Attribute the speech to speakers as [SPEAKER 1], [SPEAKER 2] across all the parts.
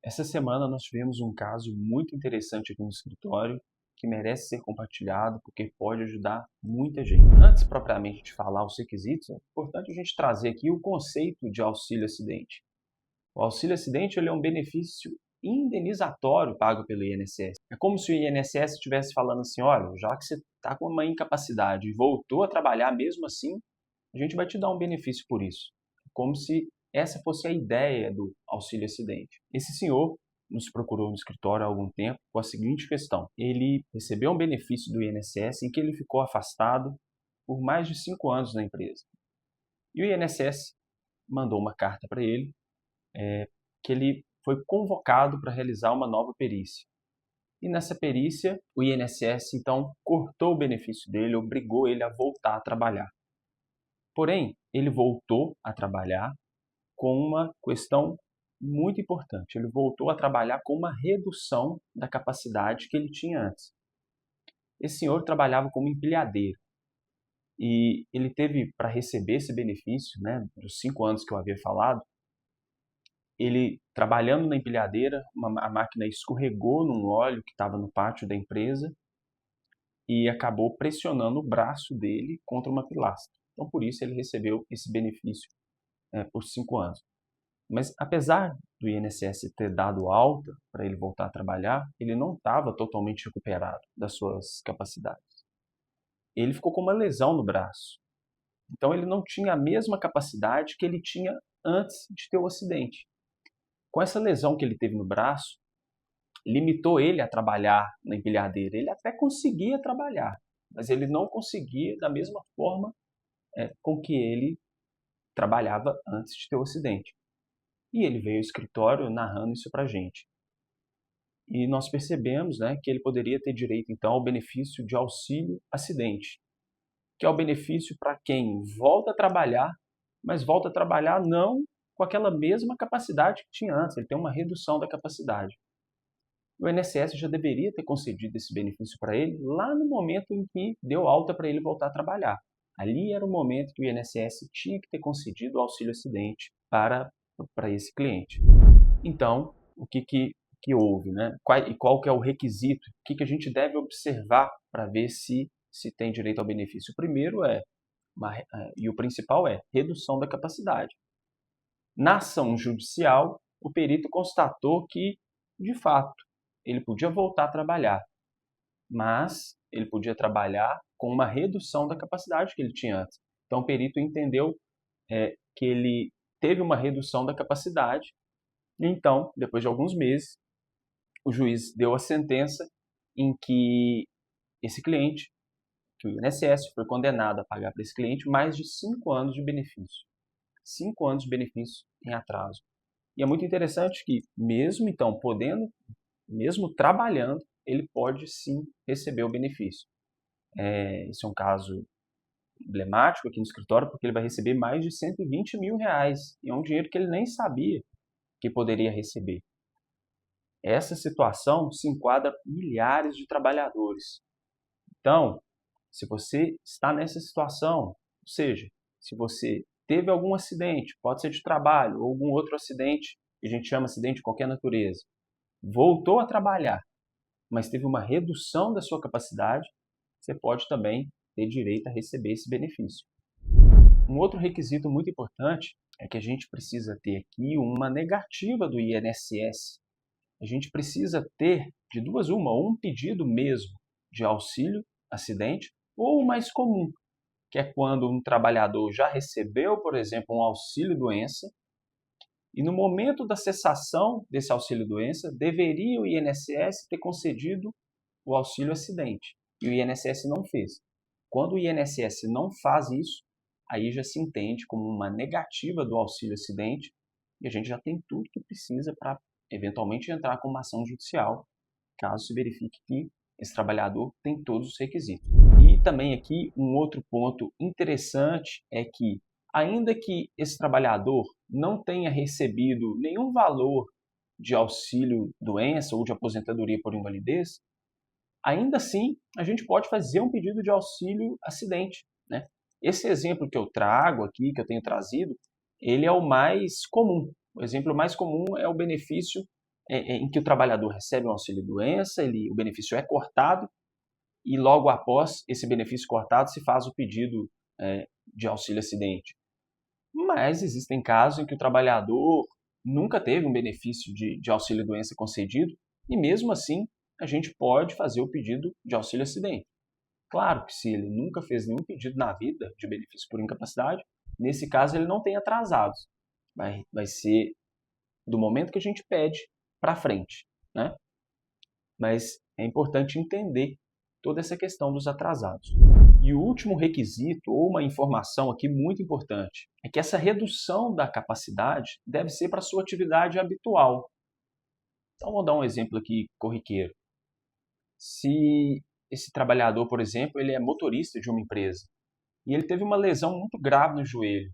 [SPEAKER 1] Essa semana nós tivemos um caso muito interessante aqui no escritório que merece ser compartilhado porque pode ajudar muita gente. Antes propriamente de falar os requisitos, é importante a gente trazer aqui o conceito de auxílio acidente. O auxílio acidente ele é um benefício indenizatório pago pelo INSS. É como se o INSS estivesse falando assim, olha, já que você está com uma incapacidade e voltou a trabalhar mesmo assim, a gente vai te dar um benefício por isso. Como se essa fosse a ideia do auxílio acidente. Esse senhor nos procurou no escritório há algum tempo com a seguinte questão. Ele recebeu um benefício do INSS em que ele ficou afastado por mais de 5 anos na empresa. E o INSS mandou uma carta para ele que ele foi convocado para realizar uma nova perícia. E nessa perícia, o INSS então cortou o benefício dele, obrigou ele a voltar a trabalhar. Porém, ele voltou a trabalhar com uma questão muito importante. Ele voltou a trabalhar com uma redução da capacidade que ele tinha antes. Esse senhor trabalhava como empilhadeiro e ele teve, para receber esse benefício, né, dos 5 anos que eu havia falado, ele trabalhando na empilhadeira, a máquina escorregou num óleo que estava no pátio da empresa e acabou pressionando o braço dele contra uma pilastra. Então, por isso, ele recebeu esse benefício por 5 anos. Mas apesar do INSS ter dado alta para ele voltar a trabalhar, ele não estava totalmente recuperado das suas capacidades. Ele ficou com uma lesão no braço. Então ele não tinha a mesma capacidade que ele tinha antes de ter o acidente. Com essa lesão que ele teve no braço, limitou ele a trabalhar na empilhadeira. Ele até conseguia trabalhar, mas ele não conseguia da mesma forma com que ele trabalhava antes de ter o acidente. E ele veio ao escritório narrando isso para a gente. E nós percebemos, né, que ele poderia ter direito, então, ao benefício de auxílio acidente, que é o benefício para quem volta a trabalhar, mas volta a trabalhar não com aquela mesma capacidade que tinha antes, ele tem uma redução da capacidade. O INSS já deveria ter concedido esse benefício para ele lá no momento em que deu alta para ele voltar a trabalhar. Ali era o momento que o INSS tinha que ter concedido o auxílio acidente para esse cliente. Então, o que houve, né? Qual que é o requisito? O que a gente deve observar para ver se tem direito ao benefício? O primeiro e o principal é redução da capacidade. Na ação judicial, o perito constatou que, de fato, ele podia voltar a trabalhar, mas ele podia trabalhar com uma redução da capacidade que ele tinha antes. Então, o perito entendeu que ele teve uma redução da capacidade. Então, depois de alguns meses, o juiz deu a sentença em que esse cliente, que o INSS foi condenado a pagar para esse cliente mais de 5 anos de benefício. 5 anos de benefício em atraso. E é muito interessante que, mesmo então podendo, mesmo trabalhando, ele pode sim receber o benefício. Esse é um caso emblemático aqui no escritório, porque ele vai receber mais de 120 mil reais. E é um dinheiro que ele nem sabia que poderia receber. Essa situação se enquadra milhares de trabalhadores. Então, se você está nessa situação, ou seja, se você teve algum acidente, pode ser de trabalho ou algum outro acidente, que a gente chama acidente de qualquer natureza, voltou a trabalhar, mas teve uma redução da sua capacidade, você pode também ter direito a receber esse benefício. Um outro requisito muito importante é que a gente precisa ter aqui uma negativa do INSS. A gente precisa ter, de duas uma, um pedido mesmo de auxílio acidente ou o mais comum, que é quando um trabalhador já recebeu, por exemplo, um auxílio-doença e no momento da cessação desse auxílio-doença, deveria o INSS ter concedido o auxílio-acidente e o INSS não fez. Quando o INSS não faz isso, aí já se entende como uma negativa do auxílio-acidente e a gente já tem tudo que precisa para eventualmente entrar com uma ação judicial, caso se verifique que esse trabalhador tem todos os requisitos. E também aqui um outro ponto interessante é que, ainda que esse trabalhador não tenha recebido nenhum valor de auxílio-doença ou de aposentadoria por invalidez, ainda assim a gente pode fazer um pedido de auxílio-acidente, né? Esse exemplo que eu trago aqui, que eu tenho trazido, ele é o mais comum. O exemplo mais comum é o benefício em que o trabalhador recebe um auxílio-doença, o benefício é cortado e logo após esse benefício cortado se faz o pedido de auxílio-acidente. Mas existem casos em que o trabalhador nunca teve um benefício de auxílio-doença concedido e mesmo assim a gente pode fazer o pedido de auxílio-acidente. Claro que se ele nunca fez nenhum pedido na vida de benefício por incapacidade, nesse caso ele não tem atrasados. Vai ser do momento que a gente pede para frente, né? Mas é importante entender toda essa questão dos atrasados. E o último requisito, ou uma informação aqui muito importante, é que essa redução da capacidade deve ser para a sua atividade habitual. Então, vou dar um exemplo aqui corriqueiro. Se esse trabalhador, por exemplo, ele é motorista de uma empresa e ele teve uma lesão muito grave no joelho,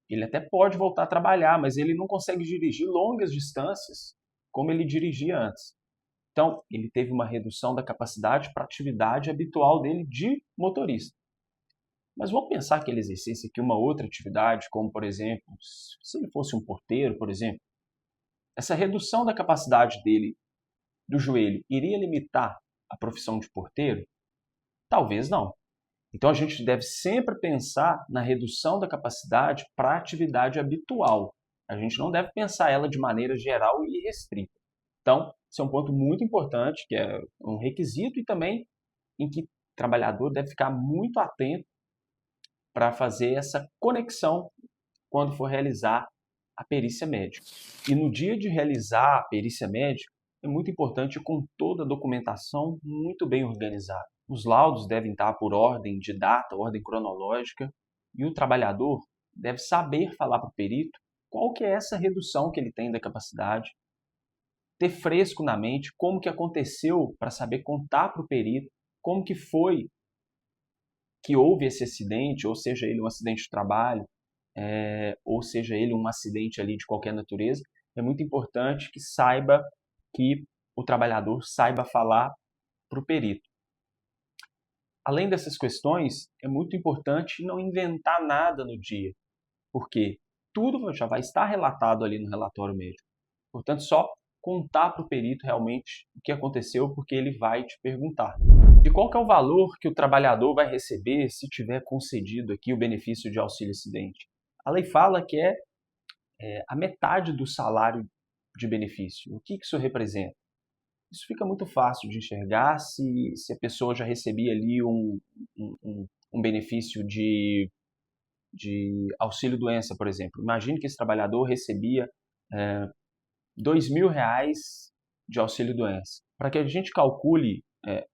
[SPEAKER 1] ele até pode voltar a trabalhar, mas ele não consegue dirigir longas distâncias como ele dirigia antes. Então, ele teve uma redução da capacidade para a atividade habitual dele de motorista. Mas vamos pensar que ele exercesse aqui uma outra atividade, como, por exemplo, se ele fosse um porteiro, por exemplo. Essa redução da capacidade dele do joelho iria limitar a profissão de porteiro? Talvez não. Então, a gente deve sempre pensar na redução da capacidade para a atividade habitual. A gente não deve pensar ela de maneira geral e restrita. Então, esse é um ponto muito importante, que é um requisito e também em que o trabalhador deve ficar muito atento para fazer essa conexão quando for realizar a perícia médica. E no dia de realizar a perícia médica, é muito importante com toda a documentação muito bem organizada. Os laudos devem estar por ordem de data, ordem cronológica, e o trabalhador deve saber falar para o perito qual que é essa redução que ele tem da capacidade, ter fresco na mente como que aconteceu para saber contar para o perito como que foi que houve esse acidente, ou seja ele um acidente de trabalho, ou seja ele um acidente ali de qualquer natureza. É muito importante que o trabalhador saiba falar para o perito. Além dessas questões, é muito importante não inventar nada no dia, porque tudo já vai estar relatado ali no relatório médico. Portanto, só contar para o perito realmente o que aconteceu, porque ele vai te perguntar. E qual que é o valor que o trabalhador vai receber se tiver concedido aqui o benefício de auxílio-acidente? A lei fala que é a metade do salário de benefício. O que isso representa? Isso fica muito fácil de enxergar se a pessoa já recebia ali um benefício de auxílio-doença, por exemplo. Imagine que esse trabalhador recebia R$ 2.000 de auxílio-doença. Para que a gente calcule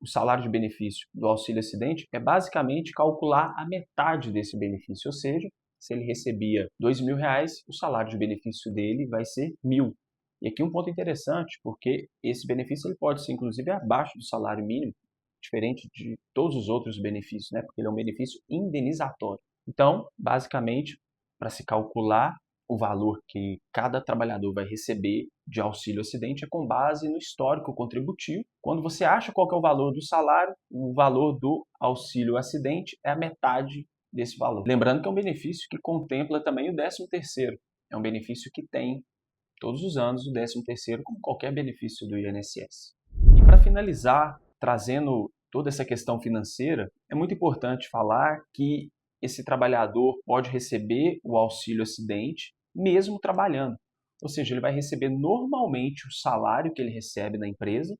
[SPEAKER 1] o salário de benefício do auxílio-acidente, é basicamente calcular a metade desse benefício, ou seja, se ele recebia R$ 2.000, o salário de benefício dele vai ser R$ 1.000. E aqui um ponto interessante, porque esse benefício ele pode ser inclusive abaixo do salário mínimo, diferente de todos os outros benefícios, né? Porque ele é um benefício indenizatório. Então, basicamente, para se calcular o valor que cada trabalhador vai receber de auxílio-acidente é com base no histórico contributivo. Quando você acha qual que é o valor do salário, o valor do auxílio-acidente é a metade desse valor. Lembrando que é um benefício que contempla também o 13º. É um benefício que tem todos os anos o 13º, como qualquer benefício do INSS. E para finalizar, trazendo toda essa questão financeira, é muito importante falar que esse trabalhador pode receber o auxílio-acidente mesmo trabalhando. Ou seja, ele vai receber normalmente o salário que ele recebe na empresa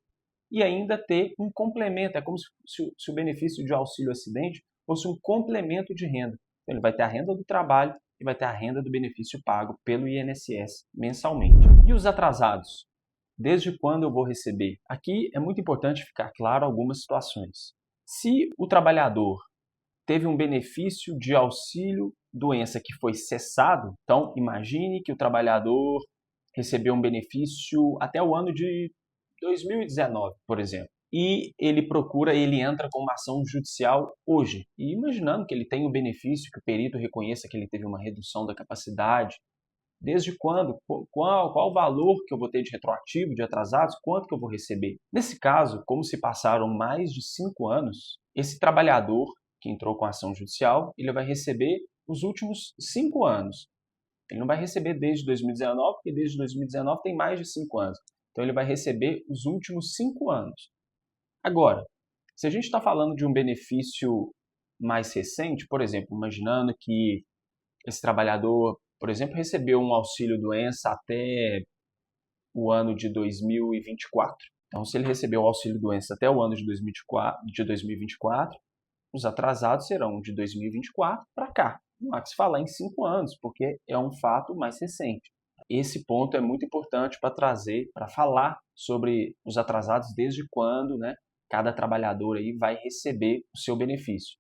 [SPEAKER 1] e ainda ter um complemento. É como se o benefício de auxílio-acidente fosse um complemento de renda. Então, ele vai ter a renda do trabalho e vai ter a renda do benefício pago pelo INSS mensalmente. E os atrasados? Desde quando eu vou receber? Aqui é muito importante ficar claro algumas situações. Se o trabalhador teve um benefício de auxílio-doença que foi cessado, então imagine que o trabalhador recebeu um benefício até o ano de 2019, por exemplo. E ele entra com uma ação judicial hoje. E imaginando que ele tem o benefício, que o perito reconheça que ele teve uma redução da capacidade, desde quando? Qual o valor que eu vou ter de retroativo, de atrasados? Quanto que eu vou receber? Nesse caso, como se passaram mais de 5 anos, esse trabalhador que entrou com a ação judicial, ele vai receber os últimos 5 anos. Ele não vai receber desde 2019, porque desde 2019 tem mais de 5 anos. Então, ele vai receber os últimos 5 anos. Agora, se a gente está falando de um benefício mais recente, por exemplo, imaginando que esse trabalhador, por exemplo, recebeu um auxílio-doença até o ano de 2024. Então, se ele recebeu o auxílio-doença até o ano de 2024, os atrasados serão de 2024 para cá. Não há que se falar em 5 anos, porque é um fato mais recente. Esse ponto é muito importante para trazer, para falar sobre os atrasados, desde quando, né, cada trabalhador aí vai receber o seu benefício.